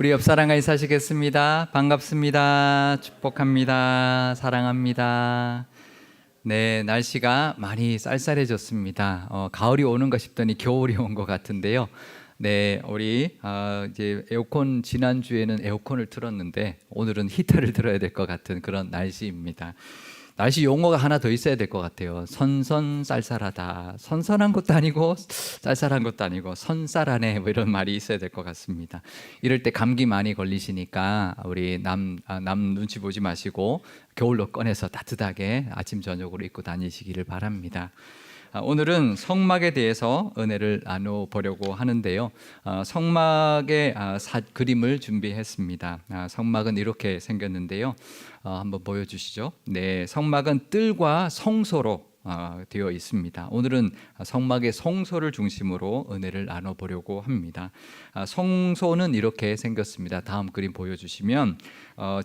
우리 옆 사람과 인사하시겠습니다. 반갑습니다. 축복합니다. 사랑합니다. 네, 날씨가 많이 쌀쌀해졌습니다. 가을이 오는가 싶더니 겨울이 온 것 같은데요. 네, 우리 이제 에어컨 지난주에는 에어컨을 틀었는데 오늘은 히터를 틀어야 될 것 같은 그런 날씨입니다. 날씨 용어가 하나 더 있어야 될 것 같아요. 선선쌀쌀하다. 선선한 것도 아니고 쌀쌀한 것도 아니고 선쌀하네, 뭐 이런 말이 있어야 될 것 같습니다. 이럴 때 감기 많이 걸리시니까 우리 남 눈치 보지 마시고 겨울로 꺼내서 따뜻하게 아침 저녁으로 입고 다니시기를 바랍니다. 오늘은 성막에 대해서 은혜를 나눠보려고 하는데요. 성막의 그림을 준비했습니다. 성막은 이렇게 생겼는데요. 한번 보여주시죠. 네, 성막은 뜰과 성소로 되어 있습니다. 오늘은 성막의 성소를 중심으로 은혜를 나눠보려고 합니다. 성소는 이렇게 생겼습니다. 다음 그림 보여주시면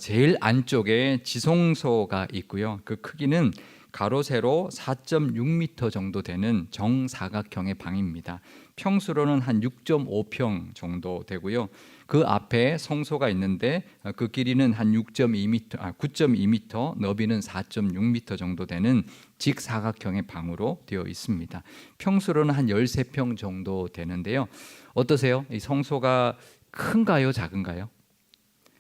제일 안쪽에 지성소가 있고요. 그 크기는 가로 세로 4.6m 정도 되는 정사각형의 방입니다. 평수로는 한 6.5평 정도 되고요. 그 앞에 성소가 있는데 그 길이는 한 9.2m, 너비는 4.6m 정도 되는 직사각형의 방으로 되어 있습니다. 평수로는 한 13평 정도 되는데요. 어떠세요? 이 성소가 큰가요, 작은가요?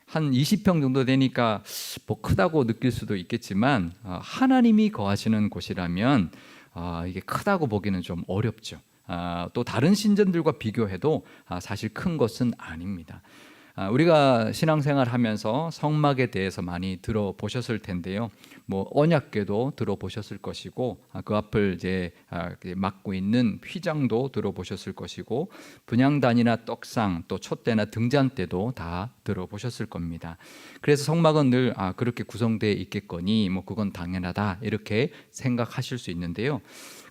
한 20평 정도 되니까 뭐 크다고 느낄 수도 있겠지만 하나님이 거하시는 곳이라면 이게 크다고 보기는 좀 어렵죠. 또 다른 신전들과 비교해도 사실 큰 것은 아닙니다. 우리가 신앙생활 하면서 성막에 대해서 많이 들어보셨을 텐데요. 뭐 언약궤도 들어보셨을 것이고 그 앞을 이제 막고 있는 휘장도 들어보셨을 것이고 분향단이나 떡상 또 촛대나 등잔대도 다 들어보셨을 겁니다. 그래서 성막은 늘 그렇게 구성되어 있겠거니 뭐 그건 당연하다 이렇게 생각하실 수 있는데요.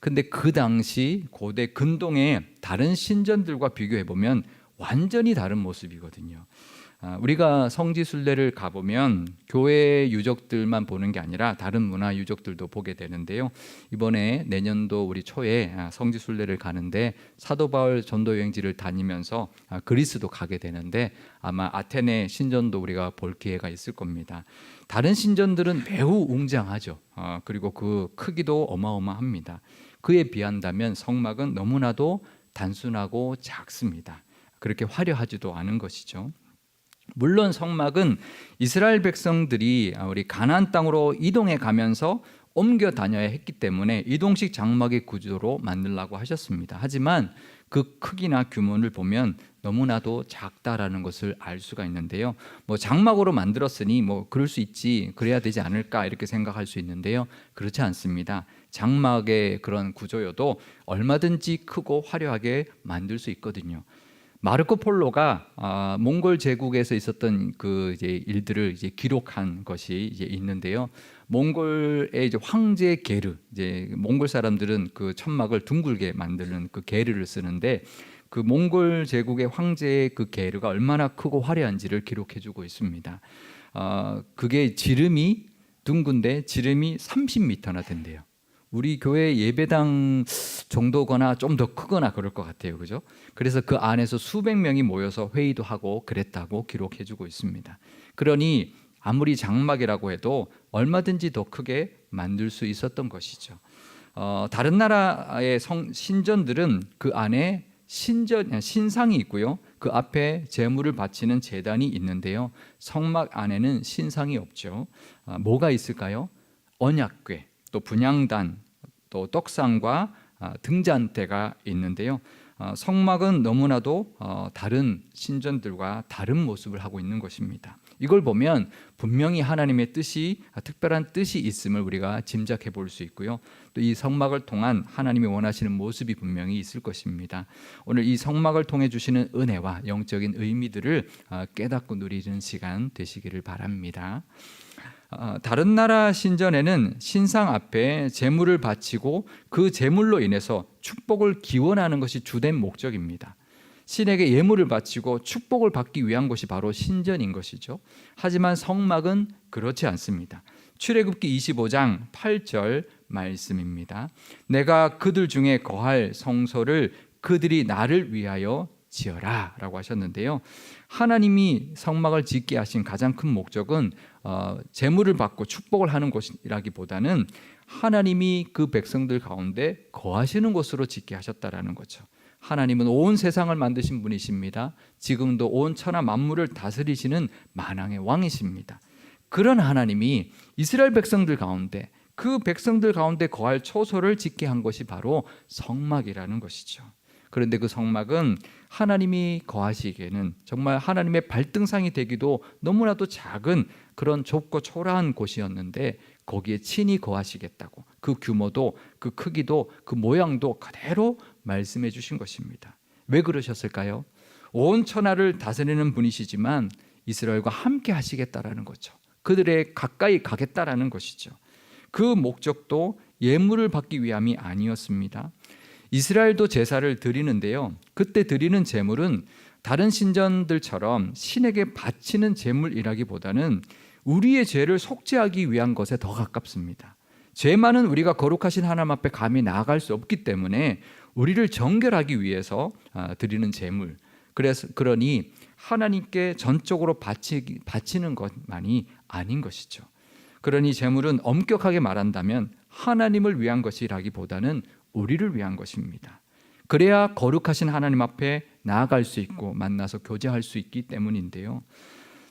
근데 그 당시 고대 근동의 다른 신전들과 비교해 보면 완전히 다른 모습이거든요. 우리가 성지순례를 가보면 교회 유적들만 보는 게 아니라 다른 문화 유적들도 보게 되는데요. 이번에 내년도 우리 초에 성지순례를 가는데 사도 바울 전도 여행지를 다니면서 그리스도 가게 되는데 아마 아테네 신전도 우리가 볼 기회가 있을 겁니다. 다른 신전들은 매우 웅장하죠. 그리고 그 크기도 어마어마합니다. 그에 비한다면 성막은 너무나도 단순하고 작습니다. 그렇게 화려하지도 않은 것이죠. 물론 성막은 이스라엘 백성들이 우리 가나안 땅으로 이동해 가면서 옮겨 다녀야 했기 때문에 이동식 장막의 구조로 만들라고 하셨습니다. 하지만 그 크기나 규모를 보면 너무나도 작다라는 것을 알 수가 있는데요. 뭐 장막으로 만들었으니 뭐 그럴 수 있지, 그래야 되지 않을까 이렇게 생각할 수 있는데요. 그렇지 않습니다. 장막의 그런 구조여도 얼마든지 크고 화려하게 만들 수 있거든요. 마르코 폴로가 몽골 제국에서 있었던 그 이제 일들을 이제 기록한 것이 이제 있는데요. 몽골의 이제 황제 게르, 이제 몽골 사람들은 그 천막을 둥글게 만드는 그 게르를 쓰는데 그 몽골 제국의 황제의 그 게르가 얼마나 크고 화려한지를 기록해주고 있습니다. 그게 지름이 둥근데 지름이 30m나 된대요. 우리 교회 예배당 정도거나 좀 더 크거나 그럴 것 같아요. 그죠? 그래서 그 안에서 수백 명이 모여서 회의도 하고 그랬다고 기록해주고 있습니다. 그러니 아무리 장막이라고 해도 얼마든지 더 크게 만들 수 있었던 것이죠. 다른 나라의 신전들은 그 안에 신상이 있고요. 그 앞에 제물을 바치는 제단이 있는데요. 성막 안에는 신상이 없죠. 뭐가 있을까요? 언약궤, 또 분향단, 또 떡상과 등잔대가 있는데요. 성막은 너무나도 다른 신전들과 다른 모습을 하고 있는 것입니다. 이걸 보면 분명히 하나님의 뜻이 특별한 뜻이 있음을 우리가 짐작해 볼 수 있고요. 또 이 성막을 통한 하나님이 원하시는 모습이 분명히 있을 것입니다. 오늘 이 성막을 통해 주시는 은혜와 영적인 의미들을 깨닫고 누리는 시간 되시기를 바랍니다. 다른 나라 신전에는 신상 앞에 제물을 바치고 그 제물로 인해서 축복을 기원하는 것이 주된 목적입니다. 신에게 예물을 바치고 축복을 받기 위한 것이 바로 신전인 것이죠. 하지만 성막은 그렇지 않습니다. 출애굽기 25장 8절 말씀입니다. 내가 그들 중에 거할 성소를 그들이 나를 위하여 지어라라고 하셨는데요. 하나님이 성막을 짓게 하신 가장 큰 목적은 재물을 받고 축복을 하는 것이라기보다는 하나님이 그 백성들 가운데 거하시는 곳으로 짓게 하셨다라는 거죠. 하나님은 온 세상을 만드신 분이십니다. 지금도 온 천하 만물을 다스리시는 만왕의 왕이십니다. 그런 하나님이 이스라엘 백성들 가운데, 그 백성들 가운데 거할 초소를 짓게 한 것이 바로 성막이라는 것이죠. 그런데 그 성막은 하나님이 거하시기에는 정말 하나님의 발등상이 되기도 너무나도 작은 그런 좁고 초라한 곳이었는데, 거기에 친히 거하시겠다고 그 규모도, 그 크기도, 그 모양도 그대로 말씀해 주신 것입니다. 왜 그러셨을까요? 온 천하를 다스리는 분이시지만 이스라엘과 함께 하시겠다라는 거죠. 그들의 가까이 가겠다라는 것이죠. 그 목적도 예물을 받기 위함이 아니었습니다. 이스라엘도 제사를 드리는데요, 그때 드리는 제물은 다른 신전들처럼 신에게 바치는 제물이라기보다는 우리의 죄를 속죄하기 위한 것에 더 가깝습니다. 죄만은 우리가 거룩하신 하나님 앞에 감히 나아갈 수 없기 때문에 우리를 정결하기 위해서 드리는 제물, 그러니 하나님께 전적으로 바치는 것만이 아닌 것이죠. 그러니 제물은 엄격하게 말한다면 하나님을 위한 것이라기보다는 우리를 위한 것입니다. 그래야 거룩하신 하나님 앞에 나아갈 수 있고 만나서 교제할 수 있기 때문인데요,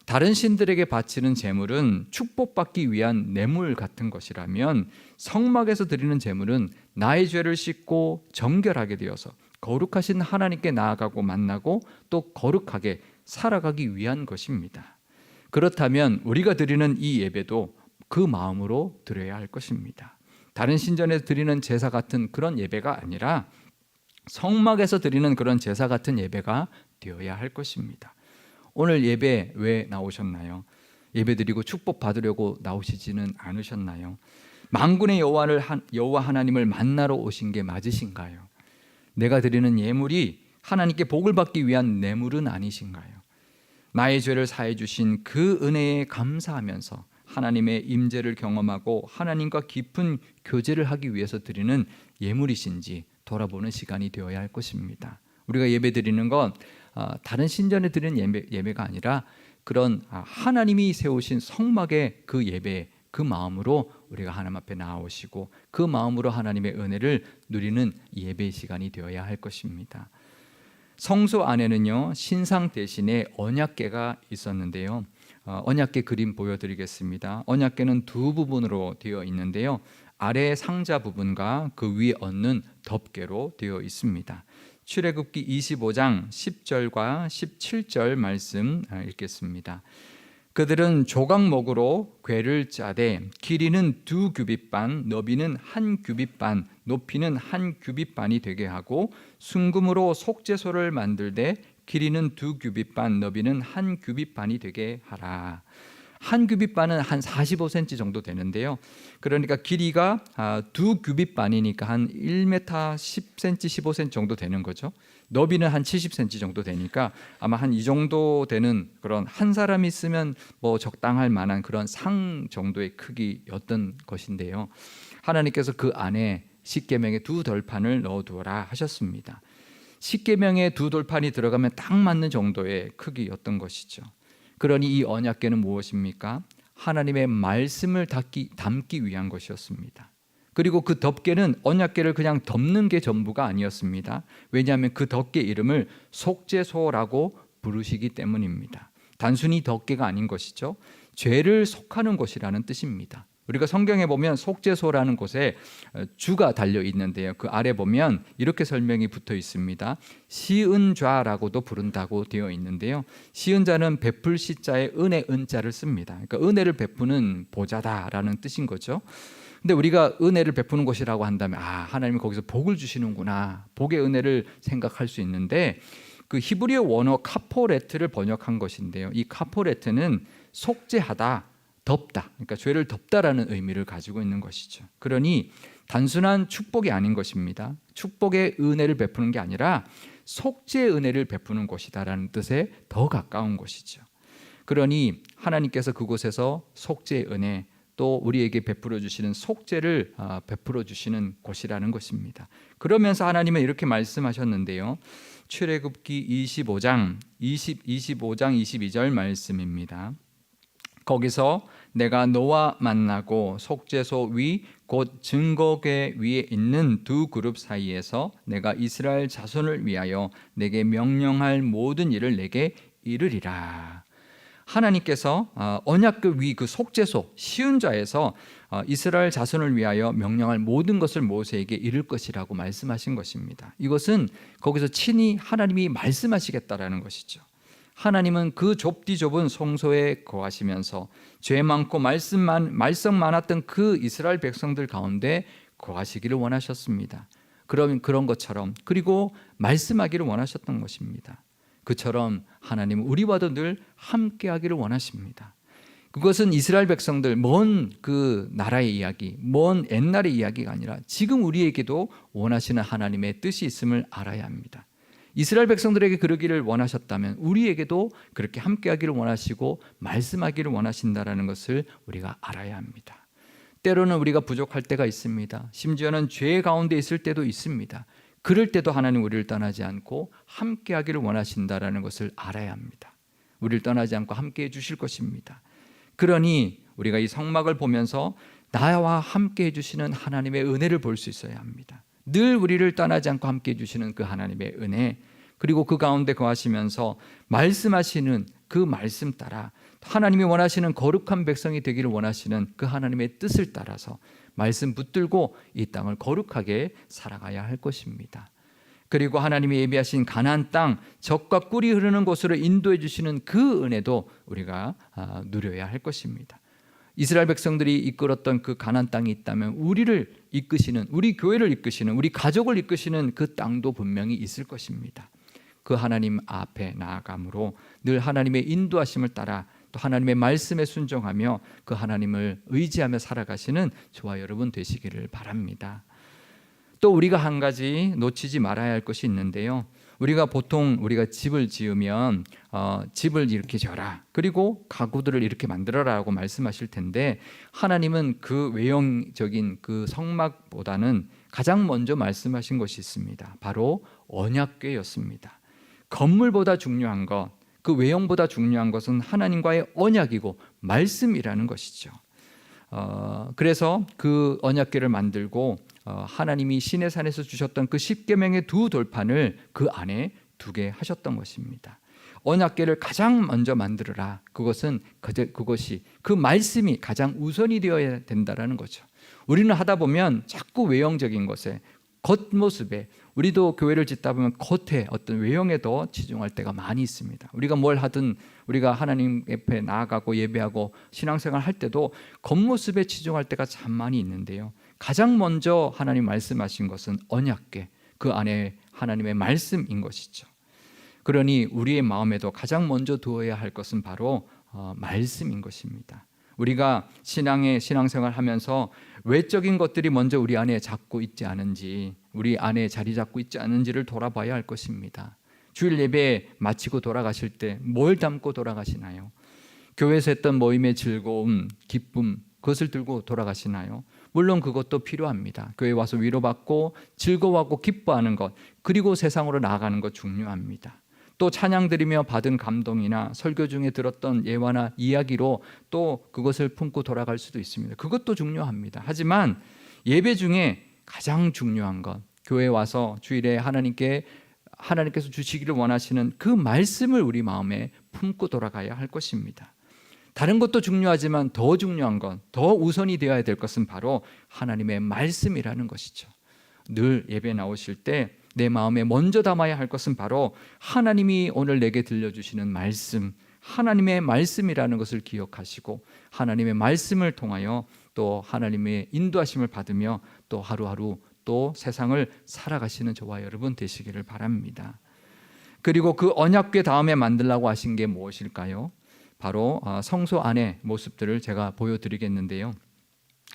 다른 신들에게 바치는 제물은 축복받기 위한 뇌물 같은 것이라면 성막에서 드리는 제물은 나의 죄를 씻고 정결하게 되어서 거룩하신 하나님께 나아가고 만나고 또 거룩하게 살아가기 위한 것입니다. 그렇다면 우리가 드리는 이 예배도 그 마음으로 드려야 할 것입니다. 다른 신전에서 드리는 제사 같은 그런 예배가 아니라 성막에서 드리는 그런 제사 같은 예배가 되어야 할 것입니다. 오늘 예배 왜 나오셨나요? 예배 드리고 축복 받으려고 나오시지는 않으셨나요? 만군의 여호와 하나님을 만나러 오신 게 맞으신가요? 내가 드리는 예물이 하나님께 복을 받기 위한 뇌물은 아니신가요? 나의 죄를 사해 주신 그 은혜에 감사하면서 하나님의 임재를 경험하고 하나님과 깊은 교제를 하기 위해서 드리는 예물이신지 돌아보는 시간이 되어야 할 것입니다. 우리가 예배 드리는 건 다른 신전에 드리는 예배가 아니라 그런 하나님이 세우신 성막의 그 예배, 그 마음으로 우리가 하나님 앞에 나아오시고 그 마음으로 하나님의 은혜를 누리는 예배 시간이 되어야 할 것입니다. 성소 안에는요, 신상 대신에 언약궤가 있었는데요, 언약궤 그림 보여드리겠습니다. 언약궤는 두 부분으로 되어 있는데요, 아래 상자 부분과 그 위에 얹는 덮개로 되어 있습니다. 출애굽기 25장 10절과 17절 말씀 읽겠습니다. 그들은 조각목으로 궤를 짜되 길이는 2규빗 반, 너비는 1규빗 반, 높이는 1규빗 반이 되게 하고 순금으로 속죄소를 만들되 길이는 2규빗 반, 너비는 1규빗 반이 되게 하라. 1규빗 반은 한 45cm 정도 되는데요, 그러니까 길이가 2규빗 반이니까 한 1m 10cm 15cm 정도 되는 거죠. 너비는 한 70cm 정도 되니까 아마 한 이 정도 되는 그런 한 사람이 쓰면 뭐 적당할 만한 그런 상 정도의 크기였던 것인데요, 하나님께서 그 안에 십계명의 2돌판을 넣어두어라 하셨습니다. 십계명의 2돌판이 들어가면 딱 맞는 정도의 크기였던 것이죠. 그러니 이 언약궤는 무엇입니까? 하나님의 말씀을 담기 위한 것이었습니다. 그리고 그 덮개는 언약궤를 그냥 덮는 게 전부가 아니었습니다. 왜냐하면 그 덮개 이름을 속죄소라고 부르시기 때문입니다. 단순히 덮개가 아닌 것이죠, 죄를 속하는 곳이라는 뜻입니다. 우리가 성경에 보면 속죄소라는 곳에 주가 달려 있는데요, 그 아래 보면 이렇게 설명이 붙어 있습니다. 시은좌라고도 부른다고 되어 있는데요, 시은자는 베풀 시자에 은혜 은자를 씁니다. 그러니까 은혜를 베푸는 보좌다라는 뜻인 거죠. 근데 우리가 은혜를 베푸는 곳이라고 한다면 하나님이 거기서 복을 주시는구나, 복의 은혜를 생각할 수 있는데, 그 히브리어 원어 카포레트를 번역한 것인데요, 이 카포레트는 속죄하다, 덮다, 그러니까 죄를 덮다라는 의미를 가지고 있는 것이죠. 그러니 단순한 축복이 아닌 것입니다. 축복의 은혜를 베푸는 게 아니라 속죄의 은혜를 베푸는 곳이다라는 뜻에 더 가까운 것이죠. 그러니 하나님께서 그곳에서 속죄의 은혜, 또 우리에게 베풀어 주시는 속죄를 베풀어 주시는 곳이라는 것입니다. 그러면서 하나님은 이렇게 말씀하셨는데요. 출애굽기 25장 22절 말씀입니다. 거기서 내가 너와 만나고 속죄소 위 곧 증거궤 위에 있는 두 그룹 사이에서 내가 이스라엘 자손을 위하여 내게 명령할 모든 일을 내게 이르리라. 하나님께서 언약궤 위 그 속죄소 시은좌에서 이스라엘 자손을 위하여 명령할 모든 것을 모세에게 이룰 것이라고 말씀하신 것입니다. 이것은 거기서 친히 하나님이 말씀하시겠다라는 것이죠. 하나님은 그 좁디 좁은 성소에 거하시면서 죄 많고 말썽 많았던 그 이스라엘 백성들 가운데 거하시기를 원하셨습니다. 그런 것처럼, 그리고 말씀하기를 원하셨던 것입니다. 그처럼 하나님은 우리와도 늘 함께하기를 원하십니다. 그것은 이스라엘 백성들 먼 그 나라의 이야기, 먼 옛날의 이야기가 아니라 지금 우리에게도 원하시는 하나님의 뜻이 있음을 알아야 합니다. 이스라엘 백성들에게 그러기를 원하셨다면 우리에게도 그렇게 함께하기를 원하시고 말씀하기를 원하신다라는 것을 우리가 알아야 합니다. 때로는 우리가 부족할 때가 있습니다. 심지어는 죄 가운데 있을 때도 있습니다. 그럴 때도 하나님 우리를 떠나지 않고 함께하기를 원하신다라는 것을 알아야 합니다. 우리를 떠나지 않고 함께해 주실 것입니다. 그러니 우리가 이 성막을 보면서 나와 함께해 주시는 하나님의 은혜를 볼 수 있어야 합니다. 늘 우리를 떠나지 않고 함께해 주시는 그 하나님의 은혜, 그리고 그 가운데 거하시면서 말씀하시는 그 말씀 따라 하나님이 원하시는 거룩한 백성이 되기를 원하시는 그 하나님의 뜻을 따라서 말씀 붙들고 이 땅을 거룩하게 살아가야 할 것입니다. 그리고 하나님이 예비하신 가나안 땅, 젖과 꿀이 흐르는 곳으로 인도해 주시는 그 은혜도 우리가 누려야 할 것입니다. 이스라엘 백성들이 이끌었던 그 가나안 땅이 있다면 우리를 이끄시는, 우리 교회를 이끄시는, 우리 가족을 이끄시는 그 땅도 분명히 있을 것입니다. 그 하나님 앞에 나아감으로 늘 하나님의 인도하심을 따라 또 하나님의 말씀에 순종하며 그 하나님을 의지하며 살아가시는 저와 여러분 되시기를 바랍니다. 또 우리가 한 가지 놓치지 말아야 할 것이 있는데요. 우리가 집을 지으면 집을 이렇게 져라, 그리고 가구들을 이렇게 만들어라라고 말씀하실 텐데, 하나님은 그 외형적인 그 성막보다는 가장 먼저 말씀하신 것이 있습니다. 바로 언약궤였습니다. 건물보다 중요한 것, 그 외형보다 중요한 것은 하나님과의 언약이고 말씀이라는 것이죠. 그래서 그 언약궤를 만들고 하나님이 시내산에서 주셨던 그 10계명의 두 돌판을 그 안에 두게 하셨던 것입니다. 언약궤를 가장 먼저 만들어라. 그것이 그 말씀이 가장 우선이 되어야 된다라는 거죠. 우리는 하다 보면 자꾸 외형적인 것에, 겉모습에, 우리도 교회를 짓다 보면 겉에 어떤 외형에 더 치중할 때가 많이 있습니다. 우리가 뭘 하든 우리가 하나님 앞에 나아가고 예배하고 신앙생활 할 때도 겉모습에 치중할 때가 참 많이 있는데요. 가장 먼저 하나님 말씀하신 것은 언약궤, 그 안에 하나님의 말씀인 것이죠. 그러니 우리의 마음에도 가장 먼저 두어야 할 것은 바로 말씀인 것입니다. 우리가 신앙생활 하면서 외적인 것들이 먼저 우리 안에 잡고 있지 않은지, 우리 안에 자리 잡고 있지 않은지를 돌아봐야 할 것입니다. 주일 예배 마치고 돌아가실 때 뭘 담고 돌아가시나요? 교회에서 했던 모임의 즐거움, 기쁨, 그것을 들고 돌아가시나요? 물론 그것도 필요합니다. 교회 와서 위로받고 즐거워하고 기뻐하는 것, 그리고 세상으로 나아가는 것 중요합니다. 또 찬양 드리며 받은 감동이나 설교 중에 들었던 예화나 이야기로 또 그것을 품고 돌아갈 수도 있습니다. 그것도 중요합니다. 하지만 예배 중에 가장 중요한 것, 교회에 와서 주일에 하나님께서 주시기를 원하시는 그 말씀을 우리 마음에 품고 돌아가야 할 것입니다. 다른 것도 중요하지만 더 중요한 것, 더 우선이 되어야 될 것은 바로 하나님의 말씀이라는 것이죠. 늘 예배 나오실 때 내 마음에 먼저 담아야 할 것은 바로 하나님이 오늘 내게 들려주시는 말씀, 하나님의 말씀이라는 것을 기억하시고 하나님의 말씀을 통하여 또 하나님의 인도하심을 받으며 또 하루하루 또 세상을 살아가시는 저와 여러분 되시기를 바랍니다. 그리고 그 언약궤 다음에 만들라고 하신 게 무엇일까요? 바로 성소 안의 모습들을 제가 보여드리겠는데요.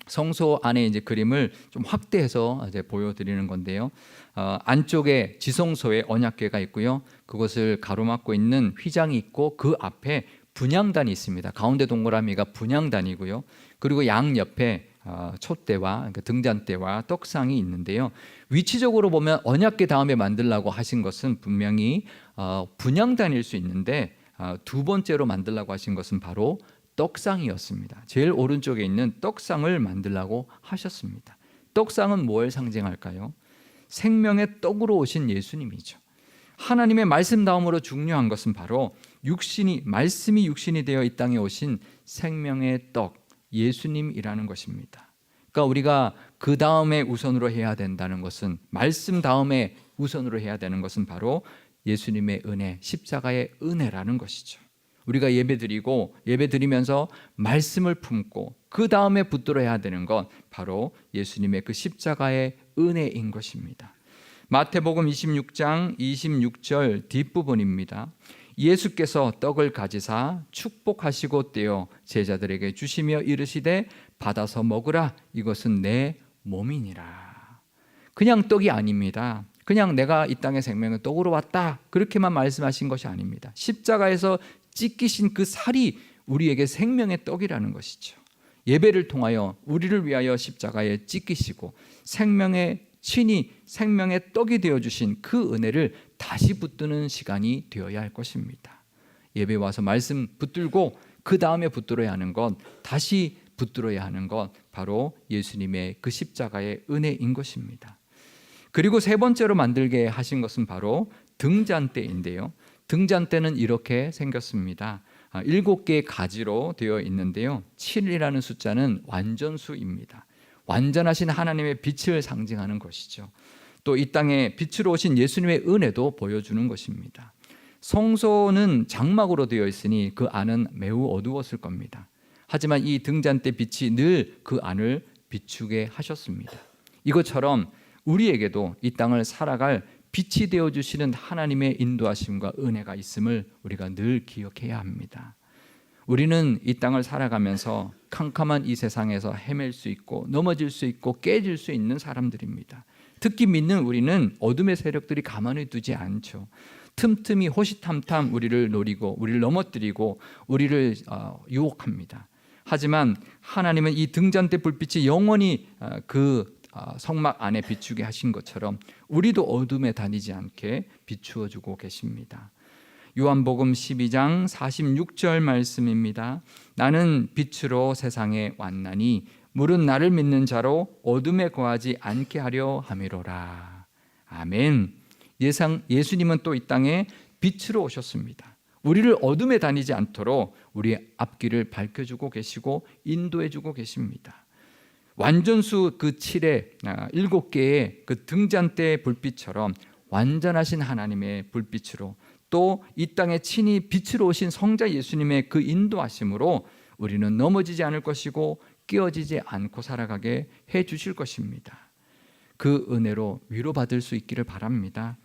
성소 안에 이제 그림을 좀 확대해서 이제 보여드리는 건데요. 안쪽에 지성소에 언약궤가 있고요. 그것을 가로막고 있는 휘장이 있고 그 앞에 분향단이 있습니다. 가운데 동그라미가 분향단이고요. 그리고 양 옆에 촛대와 그러니까 등잔대와 떡상이 있는데요. 위치적으로 보면 언약궤 다음에 만들라고 하신 것은 분명히 분향단일 수 있는데 두 번째로 만들라고 하신 것은 바로 떡상이었습니다. 제일 오른쪽에 있는 떡상을 만들라고 하셨습니다. 떡상은 뭘 상징할까요? 생명의 떡으로 오신 예수님이죠. 하나님의 말씀 다음으로 중요한 것은 바로 말씀이 육신이 되어 이 땅에 오신 생명의 떡, 예수님이라는 것입니다. 그러니까 우리가 그 다음에 우선으로 해야 된다는 것은, 말씀 다음에 우선으로 해야 되는 것은 바로 예수님의 은혜, 십자가의 은혜라는 것이죠. 우리가 예배드리면서 말씀을 품고 그 다음에 붙들어야 되는 건 바로 예수님의 그 십자가의 은혜인 것입니다. 마태복음 26장 26절 뒷부분입니다. 예수께서 떡을 가지사 축복하시고 떼어 제자들에게 주시며 이르시되 받아서 먹으라, 이것은 내 몸이니라. 그냥 떡이 아닙니다. 그냥 내가 이 땅의 생명의 떡으로 왔다, 그렇게만 말씀하신 것이 아닙니다. 십자가에서 찢기신 그 살이 우리에게 생명의 떡이라는 것이죠. 예배를 통하여 우리를 위하여 십자가에 찢기시고 친히 생명의 떡이 되어주신 그 은혜를 다시 붙드는 시간이 되어야 할 것입니다. 예배 와서 말씀 붙들고 그 다음에 붙들어야 하는 건, 다시 붙들어야 하는 건 바로 예수님의 그 십자가의 은혜인 것입니다. 그리고 세 번째로 만들게 하신 것은 바로 등잔대인데요. 등잔대는 이렇게 생겼습니다. 7개의 가지로 되어 있는데요. 7이라는 숫자는 완전수입니다. 완전하신 하나님의 빛을 상징하는 것이죠. 또 이 땅에 빛으로 오신 예수님의 은혜도 보여주는 것입니다. 성소는 장막으로 되어 있으니 그 안은 매우 어두웠을 겁니다. 하지만 이 등잔대 빛이 늘 그 안을 비추게 하셨습니다. 이것처럼 우리에게도 이 땅을 살아갈 빛이 되어주시는 하나님의 인도하심과 은혜가 있음을 우리가 늘 기억해야 합니다. 우리는 이 땅을 살아가면서 캄캄한 이 세상에서 헤맬 수 있고 넘어질 수 있고 깨질 수 있는 사람들입니다. 특히 믿는 우리는 어둠의 세력들이 가만히 두지 않죠. 틈틈이 호시탐탐 우리를 노리고 우리를 넘어뜨리고 우리를 유혹합니다. 하지만 하나님은 이 등잔대 불빛이 영원히 그 성막 안에 비추게 하신 것처럼 우리도 어둠에 다니지 않게 비추어 주고 계십니다. 요한복음 12장 46절 말씀입니다. 나는 빛으로 세상에 왔나니 물은 나를 믿는 자로 어둠에 거하지 않게 하려 함이로라. 아멘. 예수님은 또 이 땅에 빛으로 오셨습니다. 우리를 어둠에 다니지 않도록 우리의 앞길을 밝혀주고 계시고 인도해주고 계십니다. 완전수 그 7개의 그 등잔대 불빛처럼 완전하신 하나님의 불빛으로, 또 이 땅에 친히 빛으로 오신 성자 예수님의 그 인도하심으로 우리는 넘어지지 않을 것이고 깨어지지 않고 살아가게 해 주실 것입니다. 그 은혜로 위로받을 수 있기를 바랍니다.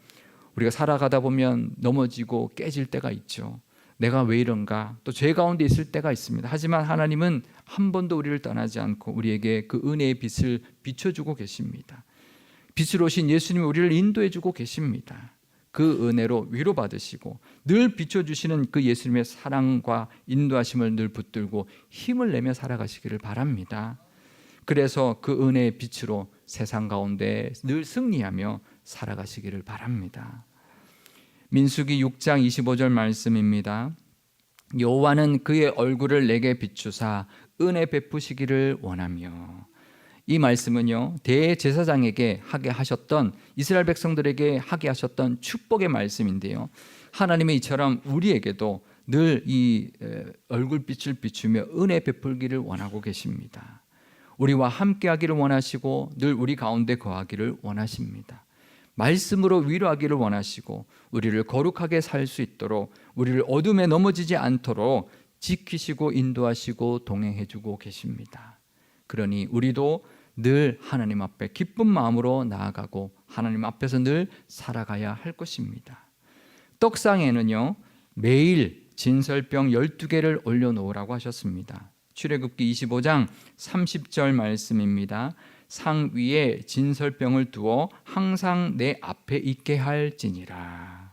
우리가 살아가다 보면 넘어지고 깨질 때가 있죠. 내가 왜 이런가, 또 죄 가운데 있을 때가 있습니다. 하지만 하나님은 한 번도 우리를 떠나지 않고 우리에게 그 은혜의 빛을 비춰주고 계십니다. 빛으로 오신 예수님이 우리를 인도해주고 계십니다. 그 은혜로 위로받으시고 늘 비춰주시는 그 예수님의 사랑과 인도하심을 늘 붙들고 힘을 내며 살아가시기를 바랍니다. 그래서 그 은혜의 빛으로 세상 가운데 늘 승리하며 살아가시기를 바랍니다. 민수기 6장 25절 말씀입니다. 여호와는 그의 얼굴을 내게 비추사 은혜 베푸시기를 원하며. 이 말씀은요, 대제사장에게 하게 하셨던, 이스라엘 백성들에게 하게 하셨던 축복의 말씀인데요, 하나님이 이처럼 우리에게도 늘 이 얼굴빛을 비추며 은혜 베풀기를 원하고 계십니다. 우리와 함께 하기를 원하시고 늘 우리 가운데 거하기를 원하십니다. 말씀으로 위로하기를 원하시고 우리를 거룩하게 살 수 있도록, 우리를 어둠에 넘어지지 않도록 지키시고 인도하시고 동행해 주고 계십니다. 그러니 우리도 늘 하나님 앞에 기쁜 마음으로 나아가고 하나님 앞에서 늘 살아가야 할 것입니다. 떡상에는요, 매일 진설병 12개를 올려놓으라고 하셨습니다. 출애굽기 25장 30절 말씀입니다. 상 위에 진설병을 두어 항상 내 앞에 있게 할지니라.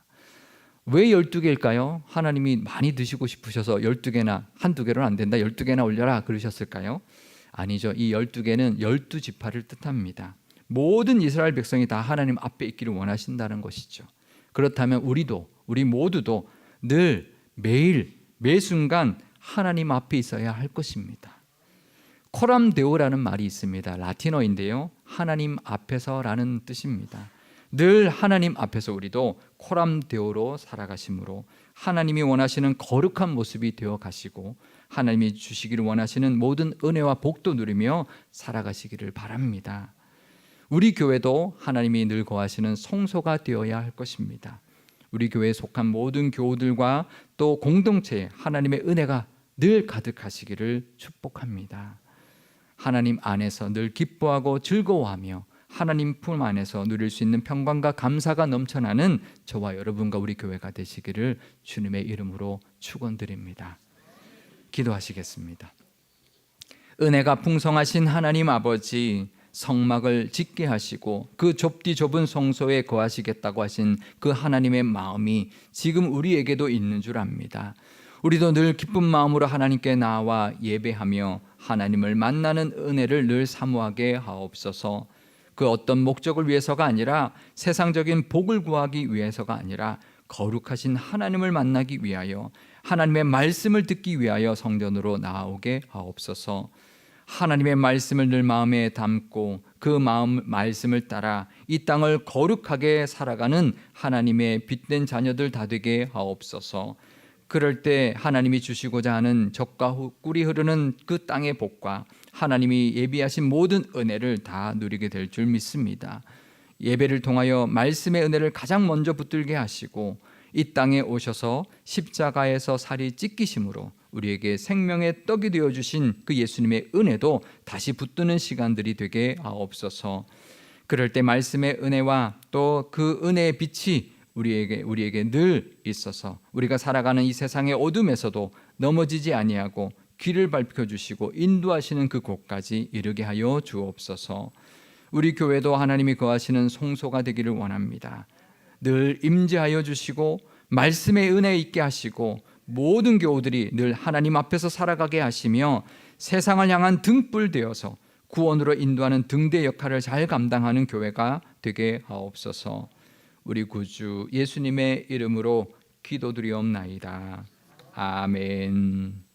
왜 12개일까요? 하나님이 많이 드시고 싶으셔서 12개나 한두 개로는 안 된다 12개나 올려라 그러셨을까요? 아니죠. 이 12개는 12지파를 뜻합니다. 모든 이스라엘 백성이 다 하나님 앞에 있기를 원하신다는 것이죠. 그렇다면 우리 모두도 늘 매일 매 순간 하나님 앞에 있어야 할 것입니다. 코람 데오라는 말이 있습니다. 라틴어인데요. 하나님 앞에서라는 뜻입니다. 늘 하나님 앞에서 우리도 코람 데오로 살아가심으로 하나님이 원하시는 거룩한 모습이 되어 가시고 하나님이 주시기를 원하시는 모든 은혜와 복도 누리며 살아가시기를 바랍니다. 우리 교회도 하나님이 늘 거하시는 성소가 되어야 할 것입니다. 우리 교회에 속한 모든 교우들과 또 공동체에 하나님의 은혜가 늘 가득하시기를 축복합니다. 하나님 안에서 늘 기뻐하고 즐거워하며 하나님 품 안에서 누릴 수 있는 평강과 감사가 넘쳐나는 저와 여러분과 우리 교회가 되시기를 주님의 이름으로 축원드립니다. 기도하시겠습니다. 은혜가 풍성하신 하나님 아버지, 성막을 짓게 하시고 그 좁디 좁은 성소에 거하시겠다고 하신 그 하나님의 마음이 지금 우리에게도 있는 줄 압니다. 우리도 늘 기쁜 마음으로 하나님께 나와 예배하며 하나님을 만나는 은혜를 늘 사모하게 하옵소서. 그 어떤 목적을 위해서가 아니라 세상적인 복을 구하기 위해서가 아니라 거룩하신 하나님을 만나기 위하여 하나님의 말씀을 듣기 위하여 성전으로 나아오게 하옵소서. 하나님의 말씀을 늘 마음에 담고 그 말씀을 따라 이 땅을 거룩하게 살아가는 하나님의 빛된 자녀들 다 되게 하옵소서. 그럴 때 하나님이 주시고자 하는 젖과 꿀이 흐르는 그 땅의 복과 하나님이 예비하신 모든 은혜를 다 누리게 될 줄 믿습니다. 예배를 통하여 말씀의 은혜를 가장 먼저 붙들게 하시고 이 땅에 오셔서 십자가에서 살이 찢기심으로 우리에게 생명의 떡이 되어주신 그 예수님의 은혜도 다시 붙드는 시간들이 되게 하옵소서. 그럴 때 말씀의 은혜와 또 그 은혜의 빛이 우리에게 늘 있어서 우리가 살아가는 이 세상의 어둠에서도 넘어지지 아니하고 길을 밝혀주시고 인도하시는 그 곳까지 이르게 하여 주옵소서. 우리 교회도 하나님이 거하시는 성소가 되기를 원합니다. 늘 임재하여 주시고 말씀의 은혜 있게 하시고 모든 교우들이 늘 하나님 앞에서 살아가게 하시며 세상을 향한 등불 되어서 구원으로 인도하는 등대 역할을 잘 감당하는 교회가 되게 하옵소서. 우리 구주 예수님의 이름으로 기도드리옵나이다. 아멘.